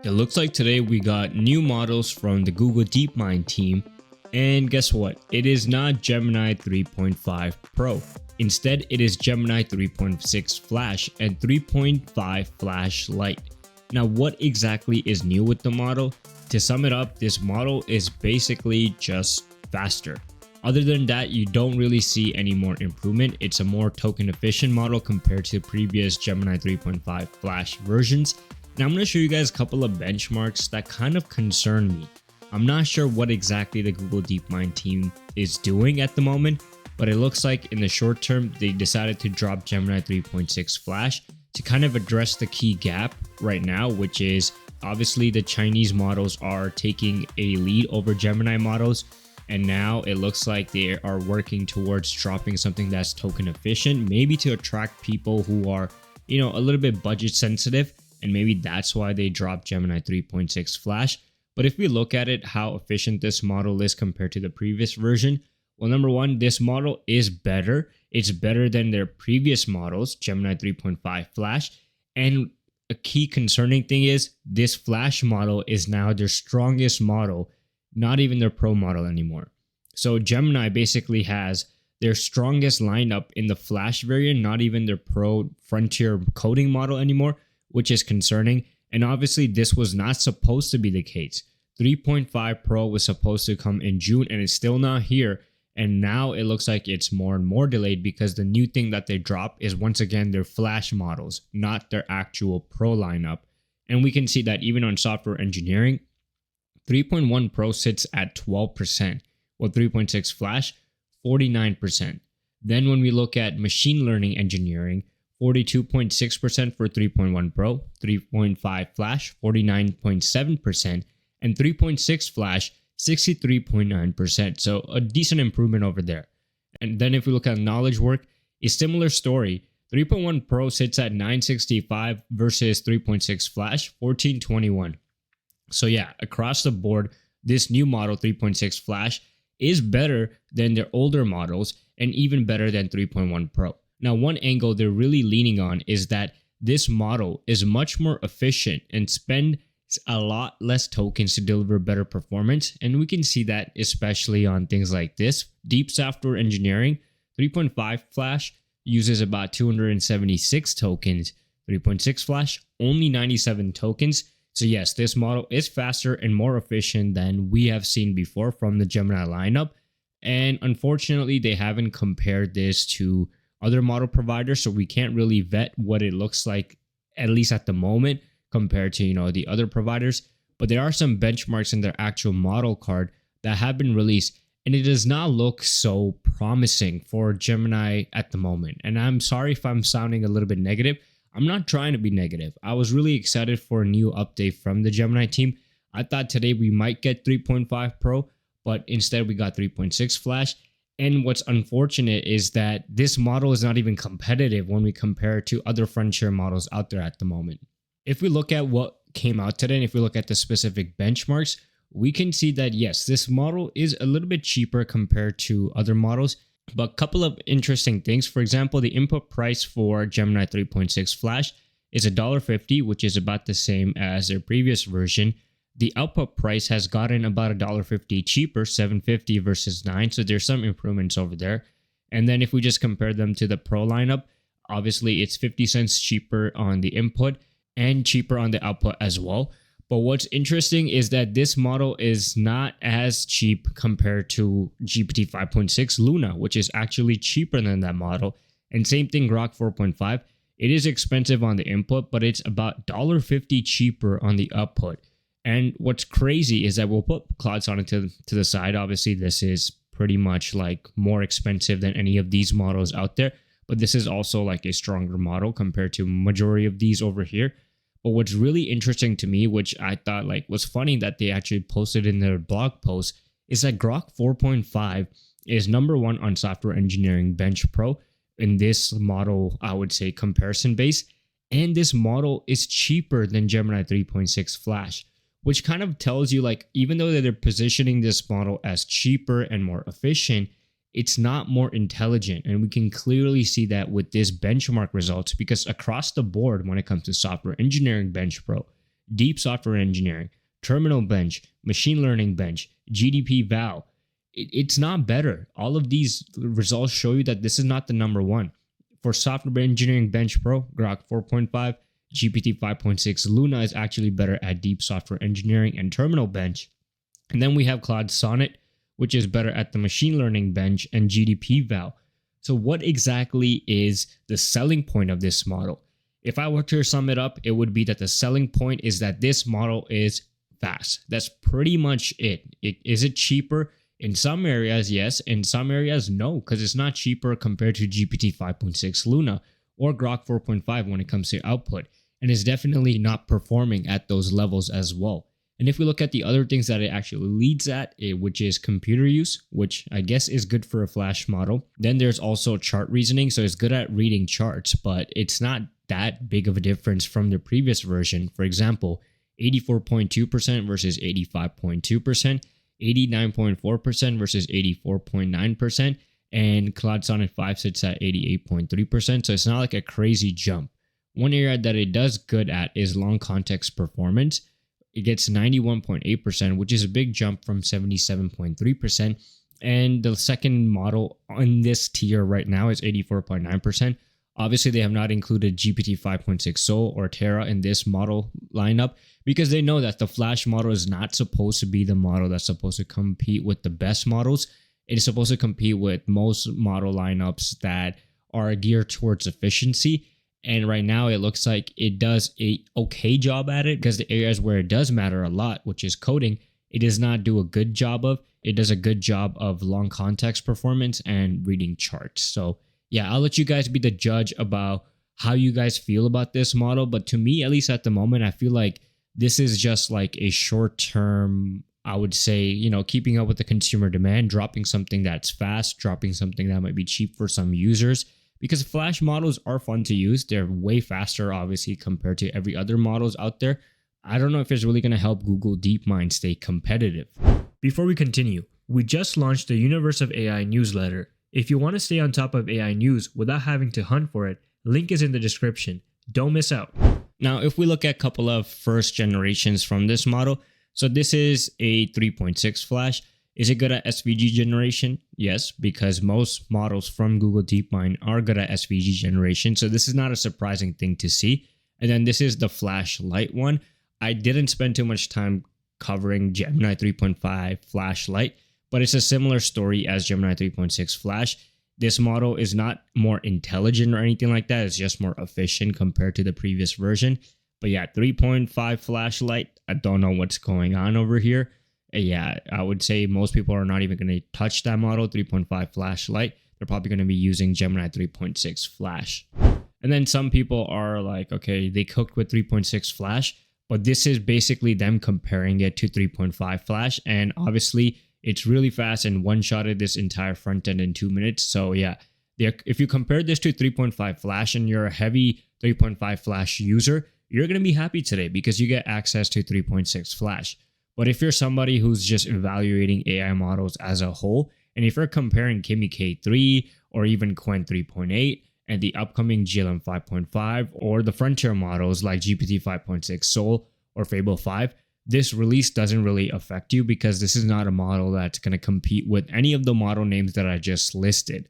It looks like today we got new models from the Google DeepMind team, and guess what? It is not Gemini 3.5 Pro. Instead, it is Gemini 3.6 Flash and 3.5 Flash Lite. Now, what exactly is new with the model? To sum it up, this model is basically just faster. Other than that, you don't really see any more improvement. It's a more token efficient model compared to previous Gemini 3.5 Flash versions. Now I'm going to show you guys a couple of benchmarks that kind of concern me. I'm not sure what exactly the Google DeepMind team is doing at the moment, but it looks like in the short term, they decided to drop Gemini 3.6 Flash to kind of address the key gap right now, which is obviously the Chinese models are taking a lead over Gemini models. And now it looks like they are working towards dropping something that's token efficient, maybe to attract people who are, a little bit budget sensitive. And maybe that's why they dropped Gemini 3.6 Flash. But if we look at it, how efficient this model is compared to the previous version, well, number one, this model is better. It's better than their previous models, Gemini 3.5 Flash. And a key concerning thing is this Flash model is now their strongest model, not even their Pro model anymore. So Gemini basically has their strongest lineup in the Flash variant, not even their Pro Frontier coding model anymore, which is concerning. And obviously this was not supposed to be the case. 3.5 Pro was supposed to come in June and it's still not here. And now it looks like it's more and more delayed because the new thing that they drop is once again their Flash models, not their actual Pro lineup. And we can see that even on software engineering, 3.1 Pro sits at 12%, while 3.6 Flash, 49%. Then when we look at machine learning engineering, 42.6% for 3.1 Pro, 3.5 Flash, 49.7%, and 3.6 Flash, 63.9%. So a decent improvement over there. And then if we look at knowledge work, a similar story. 3.1 Pro sits at 965 versus 3.6 Flash, 1421. So yeah, across the board, this new model 3.6 Flash is better than their older models and even better than 3.1 Pro. Now, one angle they're really leaning on is that this model is much more efficient and spends a lot less tokens to deliver better performance. And we can see that especially on things like this. Deep software engineering, 3.5 Flash uses about 276 tokens. 3.6 Flash, only 97 tokens. So yes, this model is faster and more efficient than we have seen before from the Gemini lineup. And unfortunately, they haven't compared this to other model providers, so we can't really vet what it looks like, at least at the moment, compared to the other providers. But there are some benchmarks in their actual model card that have been released, and it does not look so promising for Gemini at the moment. And I'm sorry if I'm sounding a little bit negative. I'm not trying to be negative. I was really excited for a new update from the Gemini team. I thought today we might get 3.5 Pro, but instead we got 3.6 Flash. And what's unfortunate is that this model is not even competitive when we compare it to other frontier models out there at the moment. If we look at what came out today, and if we look at the specific benchmarks, we can see that yes, this model is a little bit cheaper compared to other models. But a couple of interesting things. For example, the input price for Gemini 3.6 Flash is $1.50, which is about the same as their previous version. The output price has gotten about $1.50 cheaper, $7.50 versus $9. So there's some improvements over there. And then if we just compare them to the Pro lineup, obviously it's 50 cents cheaper on the input and cheaper on the output as well. But what's interesting is that this model is not as cheap compared to GPT 5.6 Luna, which is actually cheaper than that model. And same thing, Grok 4.5. It is expensive on the input, but it's about $1.50 cheaper on the output. And what's crazy is that we'll put Cloud Sonnet to the side. Obviously, this is pretty much like more expensive than any of these models out there. But this is also like a stronger model compared to majority of these over here. But what's really interesting to me, which I thought was funny that they actually posted in their blog post, is that Grok 4.5 is number one on software engineering bench pro in this model, I would say comparison base. And this model is cheaper than Gemini 3.6 Flash, which kind of tells you even though they're positioning this model as cheaper and more efficient, it's not more intelligent. And we can clearly see that with this benchmark results, because across the board, when it comes to software engineering bench pro, deep software engineering, terminal bench, machine learning bench, GDP val. It's not better. All of these results show you that this is not the number one. For software engineering bench pro, Grok 4.5, GPT 5.6 Luna is actually better at deep software engineering and terminal bench. And then we have Claude Sonnet, which is better at the machine learning bench and GDP val. So what exactly is the selling point of this model? If I were to sum it up, it would be that the selling point is that this model is fast. That's pretty much it. Is it cheaper? In some areas, yes. In some areas, no, because it's not cheaper compared to GPT 5.6 Luna or Grok 4.5 when it comes to output. And it's definitely not performing at those levels as well. And if we look at the other things that it actually leads at, which is computer use, which I guess is good for a Flash model. Then there's also chart reasoning. So it's good at reading charts, but it's not that big of a difference from the previous version. For example, 84.2% versus 85.2%, 89.4% versus 84.9%, and Claude Sonnet 5 sits at 88.3%. So it's not like a crazy jump. One area that it does good at is long context performance. It gets 91.8%, which is a big jump from 77.3%. And the second model on this tier right now is 84.9%. Obviously, they have not included GPT 5.6 Sol or Terra in this model lineup because they know that the Flash model is not supposed to be the model that's supposed to compete with the best models. It is supposed to compete with most model lineups that are geared towards efficiency. And right now, it looks like it does a okay job at it because the areas where it does matter a lot, which is coding, it does not do a good job of. It does a good job of long context performance and reading charts. So yeah, I'll let you guys be the judge about how you guys feel about this model. But to me, at least at the moment, I feel like this is just like a short term, I would say, keeping up with the consumer demand, dropping something that's fast, dropping something that might be cheap for some users. Because Flash models are fun to use. They're way faster, obviously, compared to every other models out there. I don't know if it's really going to help Google DeepMind stay competitive. Before we continue, we just launched the Universe of AI newsletter. If you want to stay on top of AI news without having to hunt for it, link is in the description. Don't miss out. Now, if we look at a couple of first generations from this model, so this is a 3.6 Flash. Is it good at SVG generation? Yes, because most models from Google DeepMind are good at SVG generation. So this is not a surprising thing to see. And then this is the Flash Lite one. I didn't spend too much time covering Gemini 3.5 Flash Lite, but it's a similar story as Gemini 3.6 Flash. This model is not more intelligent or anything like that. It's just more efficient compared to the previous version. But yeah, 3.5 Flash Lite, I don't know what's going on over here. Yeah, I would say most people are not even going to touch that model, 3.5 Flash Lite. They're probably going to be using Gemini 3.6 Flash. And then some people are like, okay, they cooked with 3.6 Flash, but this is basically them comparing it to 3.5 Flash. And obviously, it's really fast and one-shotted this entire front end in 2 minutes. So yeah, if you compare this to 3.5 Flash and you're a heavy 3.5 Flash user, you're going to be happy today because you get access to 3.6 Flash. But if you're somebody who's just evaluating AI models as a whole, and if you're comparing Kimi K3 or even Qwen 3.8 and the upcoming GLM 5.5 or the frontier models like GPT 5.6 Sol or Fable 5, this release doesn't really affect you because this is not a model that's going to compete with any of the model names that I just listed.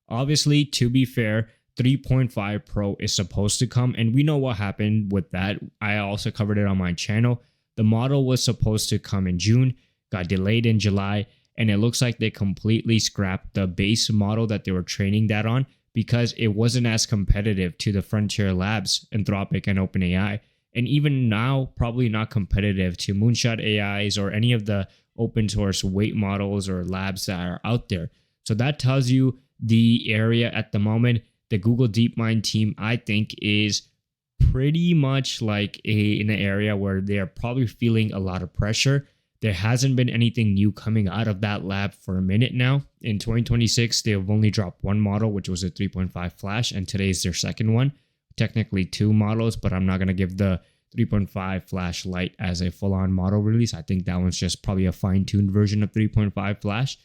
Obviously, to be fair, 3.5 Pro is supposed to come, and we know what happened with that. I also covered it on my channel. The model was supposed to come in June, got delayed in July, and it looks like they completely scrapped the base model that they were training that on because it wasn't as competitive to the Frontier Labs, Anthropic, and OpenAI. And even now, probably not competitive to Moonshot AIs or any of the open source weight models or labs that are out there. So that tells you the area at the moment. The Google DeepMind team, I think, is pretty much like in an area where they are probably feeling a lot of pressure. There hasn't been anything new coming out of that lab for a minute now. In 2026, they have only dropped one model, which was a 3.5 Flash, and today is their second one. Technically two models, but I'm not going to give the 3.5 Flash Lite as a full-on model release. I think that one's just probably a fine-tuned version of 3.5 Flash.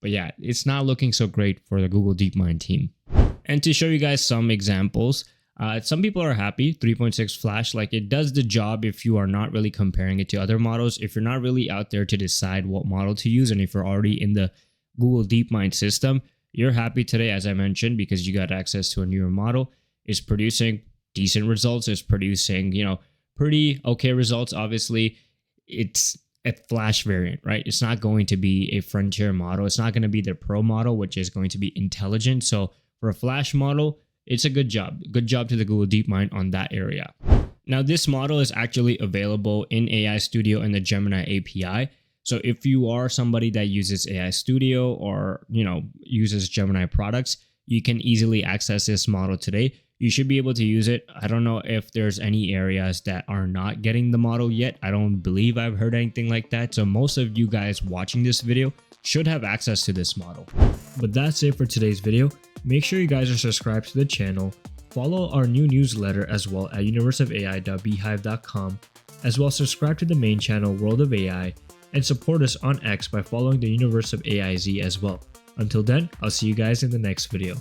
But yeah, it's not looking so great for the Google DeepMind team. And to show you guys some examples, Some people are happy. 3.6 Flash, like it does the job if you are not really comparing it to other models. If you're not really out there to decide what model to use, and if you're already in the Google DeepMind system, you're happy today, as I mentioned, because you got access to a newer model. It's producing decent results. It's producing, pretty okay results. Obviously, it's a Flash variant, right? It's not going to be a frontier model. It's not going to be the Pro model, which is going to be intelligent. So for a Flash model, it's a good job. Good job to the Google DeepMind on that area. Now, this model is actually available in AI Studio and the Gemini API. So if you are somebody that uses AI Studio or, uses Gemini products, you can easily access this model today. You should be able to use it. I don't know if there's any areas that are not getting the model yet. I don't believe I've heard anything like that. So most of you guys watching this video should have access to this model. But that's it for today's video. Make sure you guys are subscribed to the channel. Follow our new newsletter as well at universeofai.beehive.com. As well, subscribe to the main channel World of AI and support us on X by following the Universe of AIZ as well. Until then, I'll see you guys in the next video.